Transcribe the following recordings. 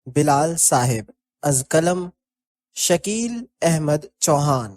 بلال صاحب از قلم شکیل احمد چوہان۔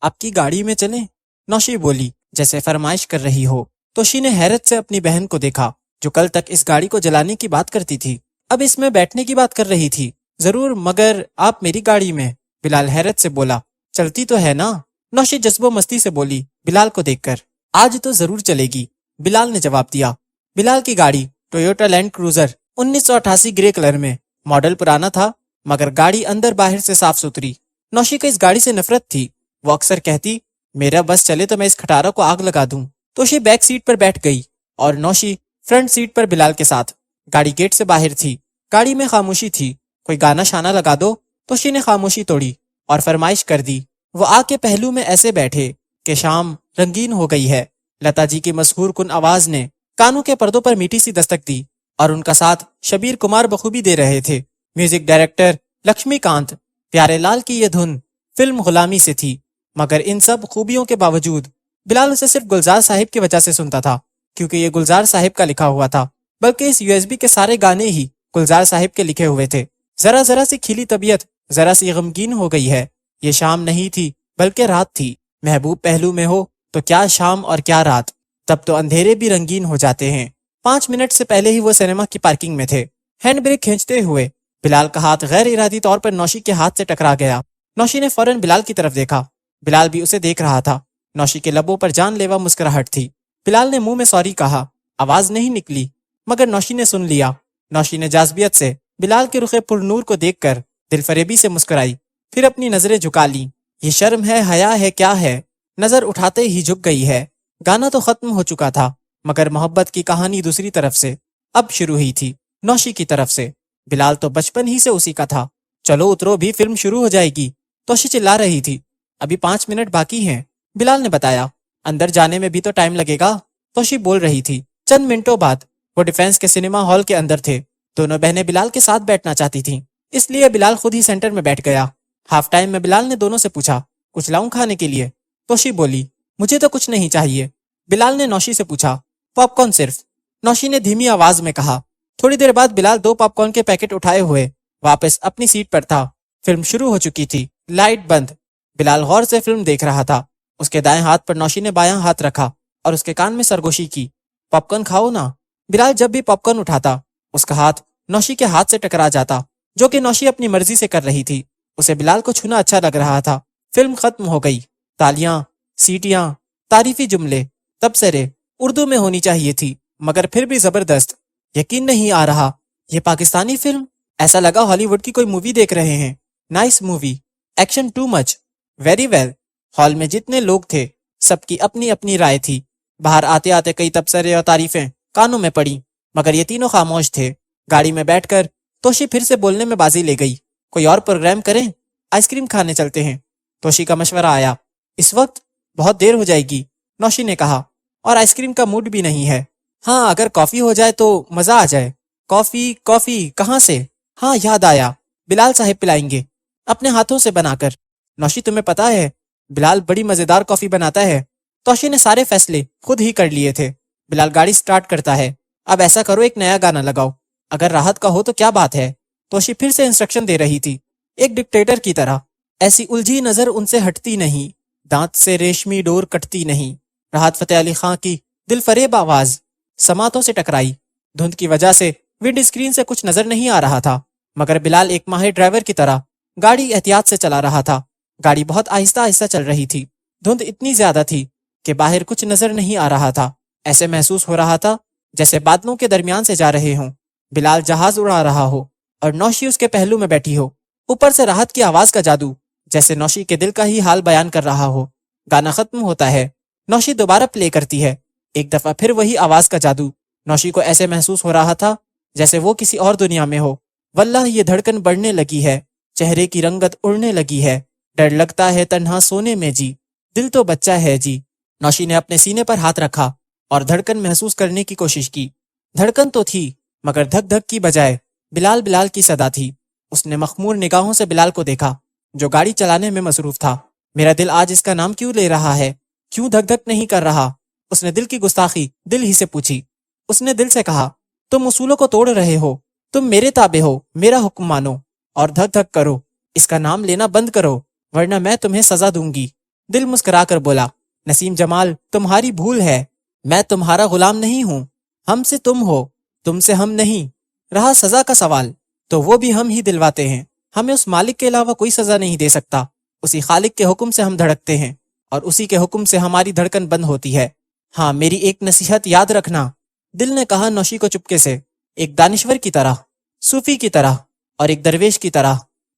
آپ کی گاڑی میں چلیں؟ نوشی بولی جیسے فرمائش کر رہی ہو۔ توشی نے حیرت سے اپنی بہن کو دیکھا جو کل تک اس گاڑی کو جلانے کی بات کرتی تھی، اب اس میں بیٹھنے کی بات کر رہی تھی۔ ضرور، مگر آپ میری گاڑی میں؟ بلال حیرت سے بولا۔ چلتی تو ہے نا؟ نوشی جذب و مستی سے بولی بلال کو دیکھ کر۔ آج تو ضرور چلے گی، بلال نے جواب دیا۔ بلال کی گاڑی Toyota Land Cruiser 1988 grey colour میں، ماڈل پرانا تھا مگر گاڑی اندر باہر سے صاف ستھری۔ نوشی کو اس گاڑی سے نفرت تھی، وہ اکثر کہتی میرا بس چلے تو میں اس کھٹارہ کو آگ لگا دوں۔ توشی بیک سیٹ پر بیٹھ گئی اور نوشی فرنٹ سیٹ پر بلال کے ساتھ۔ گاڑی گیٹ سے باہر تھی، گاڑی میں خاموشی تھی۔ کوئی گانا شانا لگا دو، توشی نے خاموشی توڑی اور فرمائش کر دی۔ وہ آ کے پہلو میں ایسے بیٹھے کہ شام رنگین ہو گئی ہے۔ لتا جی کی مسحور کن آواز نے کانوں کے پردوں پر میٹھی سی دستک دی اور ان کا ساتھ شبیر کمار بخوبی دے رہے تھے۔ میوزک ڈائریکٹر لکشمی کانت پیارے لال کی یہ دھن فلم غلامی سے تھی، مگر ان سب خوبیوں کے باوجود بلال اسے صرف گلزار صاحب کی وجہ سے سنتا تھا، کیونکہ یہ گلزار صاحب کا لکھا ہوا تھا، بلکہ اس USB کے سارے گانے ہی گلزار صاحب کے لکھے ہوئے تھے۔ ذرا ذرا سی کھلی طبیعت ذرا سی غمگین ہو گئی ہے۔ یہ شام نہیں تھی بلکہ رات تھی۔ محبوب پہلو میں ہو تو کیا شام اور کیا رات، تب تو اندھیرے بھی رنگین ہو جاتے ہیں۔ 5 منٹ سے پہلے ہی وہ سینما کی پارکنگ میں تھے۔ ہینڈ بریک کھینچتے ہوئے بلال کا ہاتھ غیر ارادی طور پر نوشی کے ہاتھ سے ٹکرا گیا۔ نوشی نے فوراً بلال کی طرف دیکھا، بلال بھی اسے دیکھ رہا تھا۔ نوشی کے لبوں پر جان لیوا مسکراہٹ تھی۔ بلال نے منہ میں سوری کہا، آواز نہیں نکلی، مگر نوشی نے سن لیا۔ نوشی نے جاذبیت سے بلال کے رخ پر نور کو دیکھ کر دل فریبی سے مسکرائی، پھر اپنی نظریں جھکا لیں۔ یہ شرم ہے، حیا ہے، کیا ہے؟ نظر اٹھاتے ہی جھک گئی ہے۔ گانا تو ختم ہو چکا تھا مگر محبت کی کہانی دوسری طرف سے اب شروع ہوئی تھی، نوشی کی طرف سے۔ بلال تو بچپن ہی سے اسی کا تھا۔ چلو اترو بھی، فلم شروع ہو جائے گی، توشی چلا رہی تھی۔ ابھی 5 منٹ باقی ہیں، بلال نے بتایا۔ اندر جانے میں بھی تو ٹائم لگے گا، توشی بول رہی تھی۔ چند منٹوں بعد وہ ڈیفینس کے سنیما ہال کے اندر تھے۔ دونوں بہنیں بلال کے ساتھ بیٹھنا چاہتی تھیں، اس لیے بلال خود ہی سینٹر میں بیٹھ گیا۔ ہاف ٹائم میں بلال نے دونوں سے پوچھا، کچھ لاؤں کھانے کے لیے؟ توشی بولی، مجھے تو کچھ نہیں چاہیے۔ بلال نے نوشی سے پوچھا، پاپ کارن صرف؟ نوشی نے دھیمی آواز میں کہا۔ تھوڑی دیر بعد بلال 2 پاپ کارن کے پیکٹ اٹھائے ہوئے واپس اپنی سیٹ پر تھا۔ فلم شروع ہو چکی تھی، لائٹ بند۔ بلال غور سے فلم دیکھ رہا تھا۔ اس کے دائیں ہاتھ پر نوشی نے بایاں ہاتھ رکھا اور اس کے کان میں سرگوشی کی۔ پاپ کارن کھاؤ نا۔ بلال جب بھی پاپ کارن اٹھاتا اس کا ہاتھ نوشی کے ہاتھ سے ٹکرا جاتا، جو کہ نوشی اپنی مرضی سے کر رہی تھی۔ اسے بلال کو چھونا اچھا لگ رہا تھا۔ فلم ختم ہو گئی۔ تالیاں، سیٹیاں، تعریفی جملے، تبصرے۔ اردو میں ہونی چاہیے تھی مگر پھر بھی زبردست۔ یقین نہیں آ رہا یہ پاکستانی فلم، ایسا لگا ہالی ووڈ کی کوئی مووی دیکھ رہے ہیں۔ Nice movie, action too much, very well. Hall میں جتنے لوگ تھے سب کی اپنی اپنی رائے تھی۔ باہر آتے آتے کئی تبصرے اور تعریفیں کانوں میں پڑی مگر یہ تینوں خاموش تھے۔ گاڑی میں بیٹھ کر توشی پھر سے بولنے میں بازی لے گئی، کوئی اور پروگرام کریں؟ آئس کریم کھانے چلتے ہیں، توشی کا مشورہ آیا۔ اس وقت بہت دیر ہو جائے گی، نوشی نے کہا، اور آئس کریم کا موڈ بھی نہیں ہے۔ ہاں اگر کافی ہو جائے تو مزہ آ جائے۔ کافی کہاں سے؟ ہاں یاد آیا، بلال صاحب پلائیں گے، اپنے ہاتھوں سے بنا کر۔ نوشی تمہیں پتا ہے بلال بڑی مزیدار کافی بناتا ہے۔ توشی نے سارے فیصلے خود ہی کر لیے تھے۔ بلال گاڑی سٹارٹ کرتا ہے، اب ایسا کرو ایک نیا گانا لگاؤ، اگر راحت کا ہو تو کیا بات ہے۔ توشی پھر سے انسٹرکشن دے رہی تھی، ایک ڈکٹیٹر کی طرح۔ ایسی الجھی نظر ان سے ہٹتی نہیں، دانت سے ریشمی ڈور کٹتی نہیں۔ راحت فتح علی خان کی دل فریب آواز سماعتوں سے ٹکرائی۔ دھند کی وجہ سے ونڈ اسکرین سے کچھ نظر نہیں آ رہا تھا مگر بلال ایک ماہر ڈرائیور کی طرح گاڑی احتیاط سے چلا رہا تھا۔ گاڑی بہت آہستہ آہستہ چل رہی تھی۔ دھند اتنی زیادہ تھی کہ باہر کچھ نظر نہیں آ رہا تھا۔ ایسے محسوس ہو رہا تھا جیسے بادلوں کے درمیان سے جا رہے ہوں۔ بلال جہاز اڑا رہا ہو اور نوشی اس کے پہلو میں بیٹھی ہو۔ اوپر سے راحت کی آواز کا جادو جیسے نوشی کے دل کا ہی حال بیان کر رہا ہو۔ گانا ختم ہوتا ہے، نوشی دوبارہ پلے کرتی ہے، ایک دفعہ پھر وہی آواز کا جادو۔ نوشی کو ایسے محسوس ہو رہا تھا جیسے وہ کسی اور دنیا میں ہو۔ واللہ یہ دھڑکن بڑھنے لگی ہے، چہرے کی رنگت اڑنے لگی ہے، ڈر لگتا ہے تنہا سونے میں جی، دل تو بچہ ہے جی۔ نوشی نے اپنے سینے پر ہاتھ رکھا اور دھڑکن محسوس کرنے کی کوشش کی۔ دھڑکن تو تھی مگر دھک دھک کی بجائے بلال کی صدا تھی۔ اس نے مخمور نگاہوں سے بلال کو دیکھا جو گاڑی چلانے میں مصروف تھا۔ میرا دل آج اس کا نام کیوں لے رہا ہے، کیوں دھک دھک نہیں کر رہا؟ اس نے دل کی گستاخی دل ہی سے پوچھی۔ اس نے دل سے کہا، تم اصولوں کو توڑ رہے ہو، تم میرے تابع ہو، میرا حکم مانو اور دھک دھک کرو، اس کا نام لینا بند کرو ورنہ میں تمہیں سزا دوں گی۔ دل مسکرا کر بولا، نسیم جمال تمہاری بھول ہے، میں تمہارا غلام نہیں ہوں، ہم سے تم ہو، تم سے ہم نہیں۔ رہا سزا کا سوال تو وہ بھی ہم ہی دلواتے ہیں، ہمیں اس مالک کے علاوہ کوئی سزا نہیں دے سکتا، اسی خالق کے حکم سے ہم دھڑکتے ہیں اور اسی کے حکم سے ہماری دھڑکن بند ہوتی ہے۔ ہاں میری ایک نصیحت یاد رکھنا، دل نے کہا نوشی کو چپکے سے، ایک دانشور کی طرح، صوفی کی طرح اور ایک درویش کی طرح۔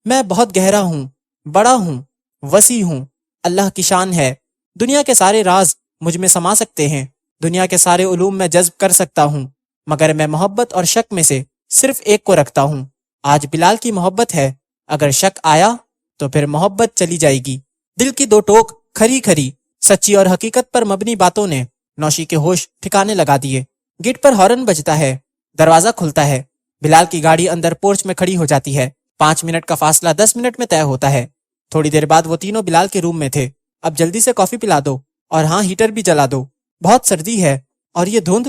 میں بہت گہرا ہوں، بڑا ہوں، وسیع ہوں، اللہ کی شان ہے، دنیا کے سارے راز مجھ میں سما سکتے ہیں، دنیا کے سارے علوم میں جذب کر سکتا ہوں، مگر میں محبت اور شک میں سے صرف ایک کو رکھتا ہوں۔ آج بلال کی محبت ہے، اگر شک آیا تو پھر محبت چلی جائے گی۔ دل کی دو ٹوک کھری کھری سچی اور حقیقت پر مبنی باتوں نے نوشی کے ہوش ٹھکانے لگا دیے۔ گیٹ پر ہارن بجتا ہے، دروازہ کھلتا ہے، بلال کی گاڑی اندر پورچ میں کھڑی ہو جاتی ہے۔ 5 منٹ کا فاصلہ 10 منٹ میں طے ہوتا ہے۔ تھوڑی دیر بعد وہ تینوں بلال کے روم میں تھے۔ اب جلدی سے کافی پلا دو اور ہاں ہیٹر بھی جلا دو، بہت سردی ہے، اور یہ دھند،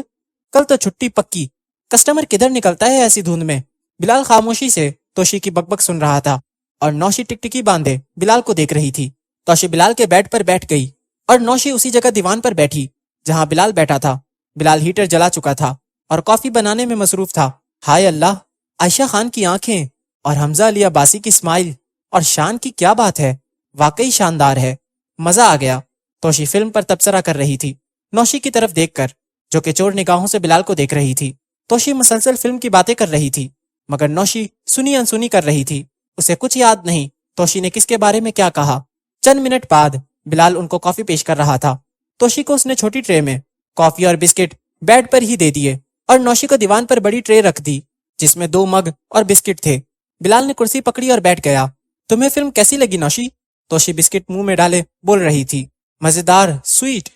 کل تو چھٹی پکی، کسٹمر کدھر نکلتا ہے ایسی دھند میں۔ بلال خاموشی سے توشی کی بک سن رہا تھا اور نوشی ٹکٹکی باندھے بلال کو دیکھ رہی تھی۔ توشی بلال کے بیڈ پر بیٹھ گئی اور نوشی اسی جگہ دیوان پر بیٹھی جہاں بلال بیٹھا تھا۔ بلال ہیٹر جلا چکا تھا اور کافی بنانے میں مصروف تھا۔ ہائے اللہ، عائشہ خان کی آنکھیں اور حمزہ علی عباسی کی اسمائل، اور شان کی کیا بات ہے، واقعی شاندار ہے، مزہ آ گیا۔ توشی فلم پر تبصرہ کر رہی تھی، نوشی کی طرف دیکھ کر جو کہ چور نگاہوں سے بلال کو دیکھ رہی تھی۔ توشی مسلسل فلم کی باتیں کر رہی تھی مگر نوشی سنی انسنی کر رہی تھی، اسے کچھ یاد نہیں توشی نے کس کے بارے میں کیا کہا۔ چند منٹ بعد بلال ان کو کافی پیش کر رہا تھا۔ توشی کو اس نے چھوٹی ٹرے میں کافی اور بسکٹ بیڈ پر ہی دے دیے اور نوشی کو دیوان پر بڑی ٹرے رکھ دی جس میں 2 مگ اور بسکٹ تھے۔ بلال نے کرسی پکڑی اور بیٹھ گیا۔ تمہیں فلم کیسی لگی نوشی؟ توشی بسکٹ منہ میں ڈالے بول رہی تھی۔ مزیدار، سویٹ۔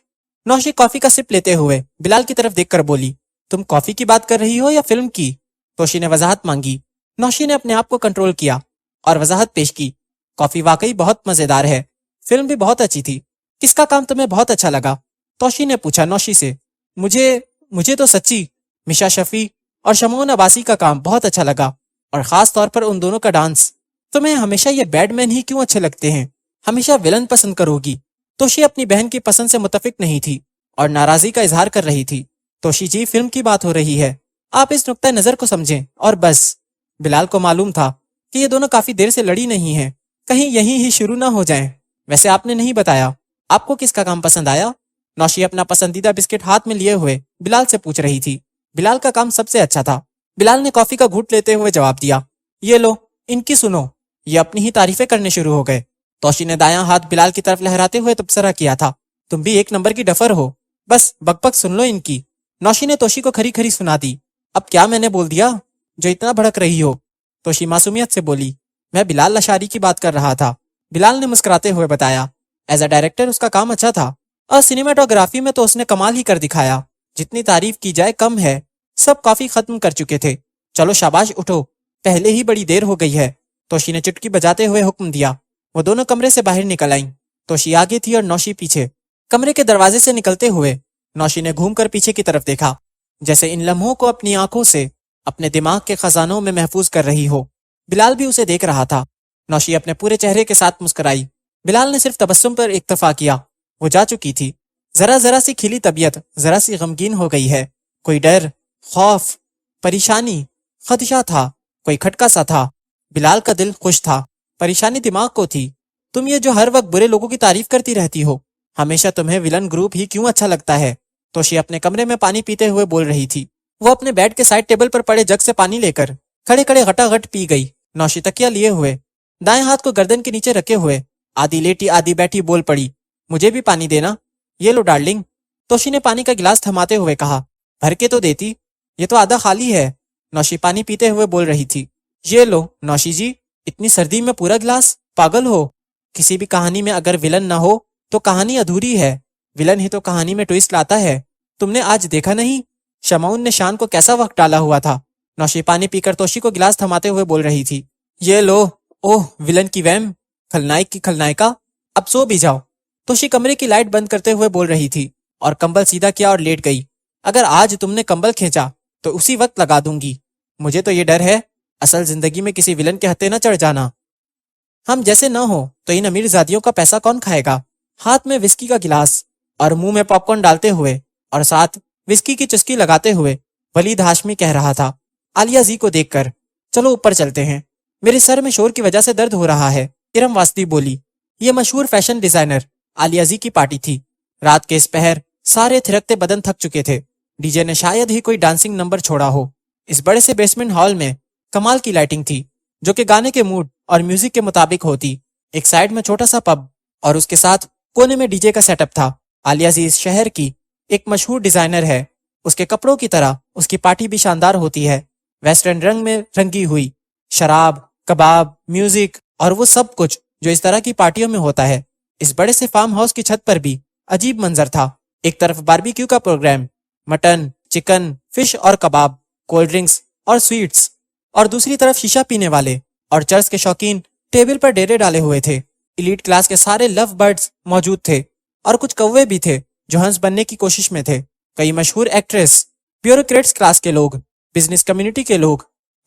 نوشی کافی کا سپ لیتے ہوئے بلال کی طرف دیکھ کر بولی، تم کافی کی بات کر رہی ہو یا فلم کی؟ توشی نے وضاحت مانگی۔ نوشی نے اپنے آپ کو کنٹرول کیا اور وضاحت پیش کی، کافی واقعی بہت مزیدار ہے، فلم بھی بہت اچھی تھی۔ کس کا کام تمہیں بہت اچھا لگا؟ توشی نے پوچھا نوشی سے۔ مجھے تو سچی میشا شفیع اور شمعون عباسی کا کام بہت اچھا لگا، اور خاص طور پر ان دونوں کا ڈانس۔ تمہیں ہمیشہ یہ بیڈ مین ہی کیوں اچھے لگتے ہیں؟ ہمیشہ ولن پسند کرو گی۔ توشی اپنی بہن کی پسند سے متفق نہیں تھی اور ناراضی کا اظہار کر رہی تھی۔ توشی جی، فلم کی بات ہو رہی ہے، آپ اس نقطہ نظر کو سمجھیں اور بس۔ بلال کو معلوم تھا کہ یہ دونوں کافی دیر سے لڑی نہیں ہیں، کہیں یہیں ہی شروع نہ ہو جائیں۔ ویسے آپ نے نہیں بتایا، آپ کو کس کا کام پسند آیا؟ نوشی اپنا پسندیدہ بسکٹ ہاتھ میں لیے ہوئے بلال سے پوچھ رہی تھی۔ بلال کا کام سب سے اچھا تھا، بلال نے کافی کا گھونٹ لیتے ہوئے جواب دیا۔ یہ لو، ان کی سنو۔ یہ اپنی ہی تعریفیں کرنے شروع ہو گئے۔ توشی نے دایاں ہاتھ بلال کی طرف لہراتے ہوئے تبصرہ کیا تھا، تم بھی ایک نمبر کی ڈفر ہو، بس بک بک سن لو ان کی۔ نوشی نے توشی کو کھری کھری سنا دی۔ اب کیا میں نے بول دیا جو اتنا بھڑک رہی ہو؟ توشی معصومیت سے بولی، میں بلال لشاری کی بات کر رہا تھا۔ بلال نے مسکراتے ہوئے بتایا، ایز اے ڈائریکٹر اس کا کام اچھا تھا، اور سینیمیٹوگرافی میں تو اس نے کمال ہی کر دکھایا، جتنی تعریف کی جائے کم ہے، سب کافی ختم کر چکے تھے۔ چلو شاباش، اٹھو، پہلے ہی بڑی دیر ہو گئی ہے۔ توشی نے چٹکی بجاتے ہوئے حکم دیا۔ وہ دونوں کمرے سے باہر نکل آئیں، توشی آگے تھی اور نوشی پیچھے۔ کمرے کے دروازے سے نکلتے ہوئے نوشی نے گھوم کر پیچھے کی طرف دیکھا، جیسے ان لمحوں کو اپنی آنکھوں سے اپنے دماغ کے خزانوں میں محفوظ کر رہی ہو۔ بلال بھی اسے دیکھ رہا تھا۔ نوشی اپنے پورے چہرے کے ساتھ مسکرائی۔ بلال نے صرف تبسم پر اکتفا کیا، وہ جا چکی تھی۔ ذرا سی کھلی طبیعت ذرا سی غمگین ہو گئی ہے، کوئی ڈر، خوف، پریشانی، خدشہ تھا، کوئی کھٹکا سا تھا۔ بلال کا دل خوش تھا، پریشانی دماغ کو تھی۔ تم یہ جو ہر وقت برے لوگوں کی تعریف کرتی رہتی ہو، ہمیشہ تمہیں ولن گروپ ہی کیوں اچھا لگتا ہے؟ توشی اپنے کمرے میں پانی پیتے ہوئے بول رہی تھی۔ وہ اپنے بیڈ کے سائڈ ٹیبل پر پڑے جگ سے پانی لے کر کھڑے کھڑے غٹا غٹ پی گئی۔ نوشی تکیہ لیے ہوئے دائیں ہاتھ کو گردن کے نیچے رکھے ہوئے آدھی لیٹی آدھی بیٹھی بول پڑی، مجھے بھی پانی دینا۔ یہ لو ڈارلنگ، توشی نے پانی کا گلاس تھماتے ہوئے کہا۔ بھر کے تو دیتی، یہ تو آدھا خالی ہے۔ نوشی پانی پیتے ہوئے بول رہی تھی۔ یہ لو نوشی جی، اتنی سردی میں پورا گلاس، پاگل ہو؟ کسی بھی کہانی میں اگر ولن نہ ہو تو کہانی ادھوری ہے، ولن ہی تو کہانی میں ٹوئسٹ لاتا ہے۔ تم نے آج دیکھا نہیں شمعون نے شان کو کیسا وقت ڈالا ہوا تھا؟ نوشی پانی پی کر توشی کو گلاس تھماتے ہوئے بول رہی تھی۔ یہ لو، اوہ ولن کی ویم، کھلنائک کی کھلنائکا، اب سو بھی جاؤ۔ توشی کمرے کی لائٹ بند کرتے ہوئے بول رہی تھی اور کمبل سیدھا کیا اور لیٹ گئی۔ اگر آج تم نے کمبل کھینچا تو اسی وقت لگا دوں گی۔ مجھے تو یہ ڈر ہے اصل زندگی میں کسی ولن کے ہتھے نہ چڑھ جانا۔ ہم جیسے نہ ہو تو ان امیر زادیوں کا پیسہ کون کھائے گا؟ ہاتھ میں وسکی کا گلاس اور منہ میں پاپ کارن ڈالتے ہوئے اور ساتھ وسکی کی چسکی لگاتے ہوئے ولید ہاشمی کہہ رہا تھا عالیہ زی کو دیکھ کر، چلو اوپر چلتے ہیں، میرے سر میں شور کی وجہ سے درد ہو رہا ہے۔ ارم واسطی بولی۔ یہ مشہور فیشن ڈیزائنر عالیہ زی کی پارٹی تھی۔ رات کے اس پہر سارے تھرکتے بدن تھک چکے تھے۔ ڈی جے نے شاید ہی کوئی ڈانسنگ نمبر چھوڑا ہو۔ اس بڑے سے بیسمنٹ ہال میں کمال کی لائٹنگ تھی جو کہ گانے کے موڈ اور میوزک کے مطابق ہوتی۔ ایک سائیڈ میں چھوٹا سا پب اور اس کے ساتھ کونے میں ڈی جے کا سیٹ اپ تھا۔ عالیہ زی اس شہر کی ایک مشہور ڈیزائنر ہے۔ اس کے کپڑوں کی طرح اس کی پارٹی بھی شاندار ہوتی ہے، ویسٹرن رنگ میں رنگی ہوئی، شراب، کباب، میوزک اور وہ سب کچھ جو اس طرح کی پارٹیوں میں ہوتا ہے۔ اس بڑے سے فارم ہاؤس کی چھت پر بھی عجیب منظر تھا۔ ایک طرف باربیکیو کا پروگرام، مٹن، چکن، فش اور کباب، کولڈ ڈرنکس اور سویٹس، اور دوسری طرف شیشہ پینے والے اور چرس کے شوقین ٹیبل پر ڈیرے ڈالے ہوئے تھے۔ ایلیٹ کلاس کے سارے لو برڈز موجود تھے اور کچھ کوے بھی تھے جو ہنس بننے کی کوشش میں تھے۔ کئی مشہور ایکٹریس، بیوروکریٹس کلاس کے لوگ، بزنس کمیونٹی کے لوگ،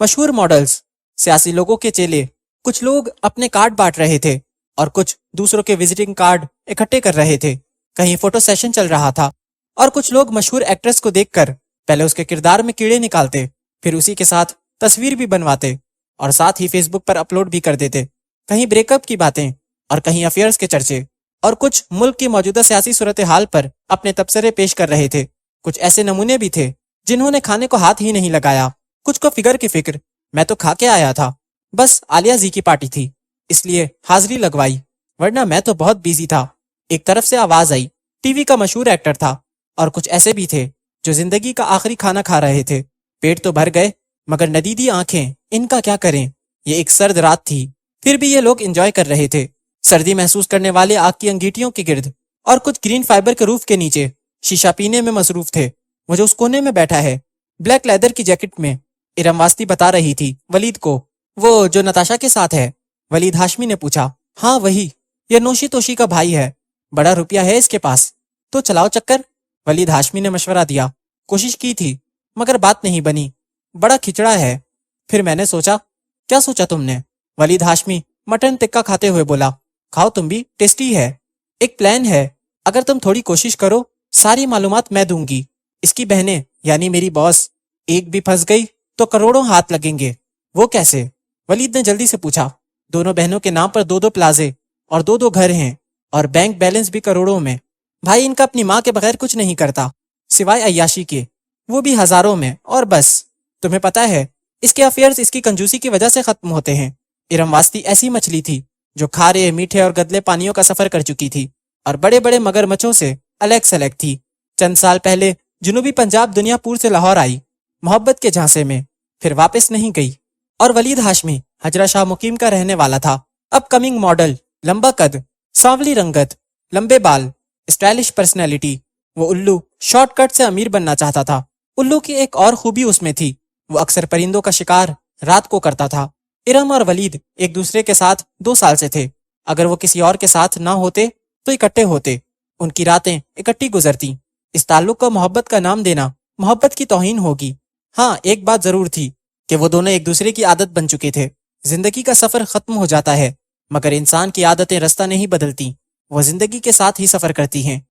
مشہور ماڈلز، سیاسی لوگوں کے چیلے، کچھ لوگ اپنے کارڈ بانٹ رہے تھے اور کچھ دوسروں کے وزٹنگ کارڈ اکٹھے کر رہے تھے۔ کہیں فوٹو سیشن چل رہا تھا اور کچھ لوگ مشہور ایکٹریس کو دیکھ کر پہلے اس کے کردار میں کیڑے نکالتے، پھر اسی کے ساتھ تصویر بھی بنواتے اور ساتھ ہی فیس بک پر اپلوڈ بھی کر دیتے۔ کہیں بریک اپ کی باتیں اور کہیں افیئرز کے چرچے، اور کچھ ملک کی موجودہ سیاسی صورتحال پر اپنے تبصرے پیش کر رہے تھے۔ کچھ ایسے نمونے بھی تھے جنہوں نے کھانے کو ہاتھ ہی نہیں لگایا، کچھ کو فگر کی فکر، میں تو کھا کے آیا تھا، بس عالیہ زی کی پارٹی تھی اس لیے حاضری لگوائی، ورنہ میں تو بہت بیزی تھا۔ ایک طرف سے آواز آئی، ٹی وی کا مشہور ایکٹر تھا، اور کچھ ایسے بھی تھے جو زندگی کا آخری کھانا کھا رہے تھے۔ پیٹ تو بھر گئے مگر ندیدی آنکھیں، ان کا کیا کریں؟ یہ ایک سرد رات تھی، پھر بھی یہ لوگ انجوائے کر رہے تھے۔ سردی محسوس کرنے والے آگ کی انگیٹھیوں کے گرد اور کچھ گرین فائبر کے روف کے نیچے شیشہ پینے میں مصروف تھے۔ وہ جو اس کونے میں بیٹھا ہے بلیک لیدر کی جیکٹ میں، ارم واسطی بتا رہی تھی ولید کو، وہ جو نتاشا کے ساتھ ہے۔ ولید ہاشمی نے پوچھا، ہاں وہی، یہ نوشی توشی کا بھائی ہے، بڑا روپیہ ہے اس کے پاس، تو چلاؤ چکر۔ ولید ہاشمی نے مشورہ دیا۔ کوشش کی تھی مگر بات نہیں بنی، بڑا کھچڑا ہے۔ پھر میں نے سوچا۔ کیا سوچا تم نے؟ ولید ہاشمی مٹن ٹکا کھاتے ہوئے بولا، کھاؤ تم بھی، ٹیسٹی ہے۔ ایک پلان ہے، اگر تم تھوڑی کوشش کرو ساری معلومات میں دوں گی۔ اس کی بہنیں یعنی میری باس ایک بھی پھنس گئی تو کروڑوں ہاتھ لگیں گے۔ وہ کیسے؟ ولید نے جلدی سے پوچھا۔ دونوں بہنوں کے نام پر 2 پلازے اور 2 گھر ہیں اور بینک بیلنس بھی کروڑوں میں۔ بھائی ان کا اپنی ماں کے بغیر کچھ نہیں کرتا سوائے عیاشی کے، وہ بھی ہزاروں میں، اور بس تمہیں پتا ہے اس کے افیئرز اس کی کنجوسی کی وجہ سے ختم ہوتے ہیں۔ ارم واسطی ایسی مچھلی تھی جو کھارے، میٹھے اور گدلے پانیوں کا سفر کر چکی تھی اور بڑے بڑے مگر مچھوں سے الگ سلیگ تھی۔ چند سال پہلے جنوبی پنجاب دنیا پور سے لاہور آئی محبت کے جھانسے میں، پھر واپس نہیں گئی۔ اور ولید ہاشمی حجرہ شاہ مقیم کا رہنے والا تھا، اپ کمنگ ماڈل، لمبا قد، سانولی رنگت، لمبے بال، اسٹائلش پرسنالٹی۔ وہ الو شارٹ کٹ سے امیر بننا چاہتا تھا۔ الو کی ایک اور خوبی اس میں تھی، وہ اکثر پرندوں کا شکار رات کو کرتا تھا۔ ارم اور ولید ایک دوسرے کے ساتھ 2 سال سے تھے، اگر وہ کسی اور کے ساتھ نہ ہوتے تو اکٹھے ہوتے، ان کی راتیں اکٹھی گزرتی۔ اس تعلق کو محبت کا نام دینا محبت کی توہین ہوگی۔ ہاں ایک بات ضرور تھی کہ وہ دونوں ایک دوسرے کی عادت بن چکے تھے۔ زندگی کا سفر ختم ہو جاتا ہے مگر انسان کی عادتیں رستہ نہیں بدلتی، وہ زندگی کے ساتھ ہی سفر کرتی ہیں۔